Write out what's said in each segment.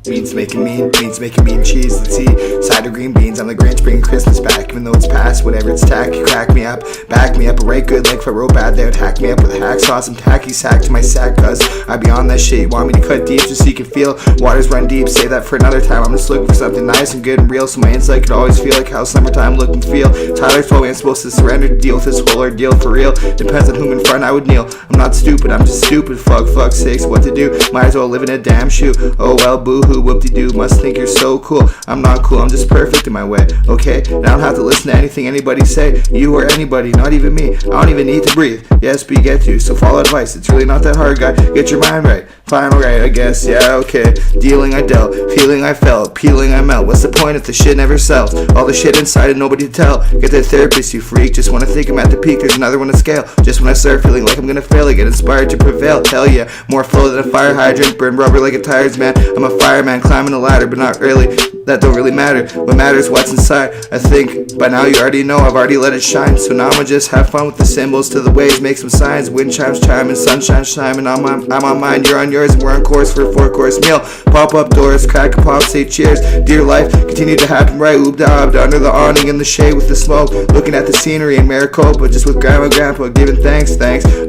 Means making mean cheese. Let's see, side of green beans. I'm the Grinch bringing Christmas back. Even though it's past, whatever it's tack. You crack me up, back me up. Right good, like if I wrote bad, they would hack me up with a hacksaw. Some tacky sack to my sack, cuz I be on that shit. You want me to cut deep just so you can feel waters run deep. Say that for another time. I'm just looking for something nice and good and real, so my insight could always feel like how summertime look and feel. Tyler told me I'm supposed to surrender to deal with this whole ordeal for real. Depends on whom in front I would kneel. I'm not stupid, I'm just stupid. Fuck sakes, what to do? Might as well live in a damn shoe. Oh well, boo-hoo, whoop-de-doo. Must think you're so cool. I'm not cool, I'm just perfect in my way, okay? And I don't have to listen to anything anybody say. You or anybody, not even me. I don't even need to breathe. Yes, but you get to, so follow advice. It's really not that hard, guy. Get your mind right. Fine, alright, I guess, yeah, okay. Dealing I dealt, feeling I felt, peeling I melt. What's the point if the shit never sells? All the shit inside and nobody to tell. Get that therapist, you freak. Just when I think I'm at the peak, there's another one to scale. Just when I start feeling like I'm gonna fail, I get inspired to prevail. Hell yeah, more flow than a fire hydrant. Burn rubber like a tires, man. I'm a fireman climbing a ladder, but not really. That don't really matter. What matters what's inside. I think by now you already know I've already let it shine. So now I'ma just have fun with the symbols to the waves, make some signs. Wind chimes chiming, sunshine shining. I'm on mine, you're on yours, and we're on course for a 4-course meal. Pop up doors, crack a pop, say cheers. Dear life, continue to happen right. Oop-da-ob, under the awning in the shade with the smoke. Looking at the scenery in Maricopa, just with grandma and grandpa giving thanks.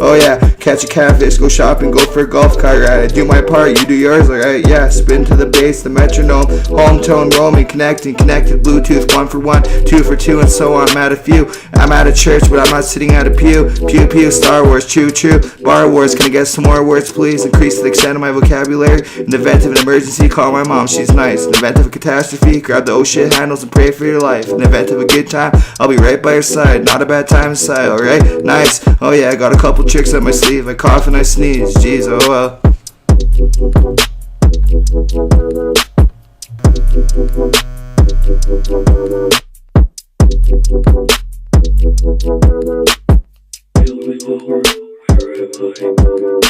Oh yeah, catch a catfish, go shopping, go for a golf cart ride. I do my part, you do yours, alright? Yeah, spin to the bass, the metronome, home tone, roaming, connected, Bluetooth, 1 for 1, 2 for 2, and so on. I'm at a few. I'm at a church, but I'm not sitting at a pew. Pew, Star Wars, choo, Bar Wars, can I get some more words, please? Increase the extent of my vocabulary. In the event of an emergency, call my mom, she's nice. In the event of a catastrophe, grab the oh shit handles and pray for your life. In the event of a good time, I'll be right by your side. Not a bad time inside, alright? Nice. Oh yeah, I got a couple tricks up my sleeve. I cough and I sneeze. Jeez, oh well. Where am I?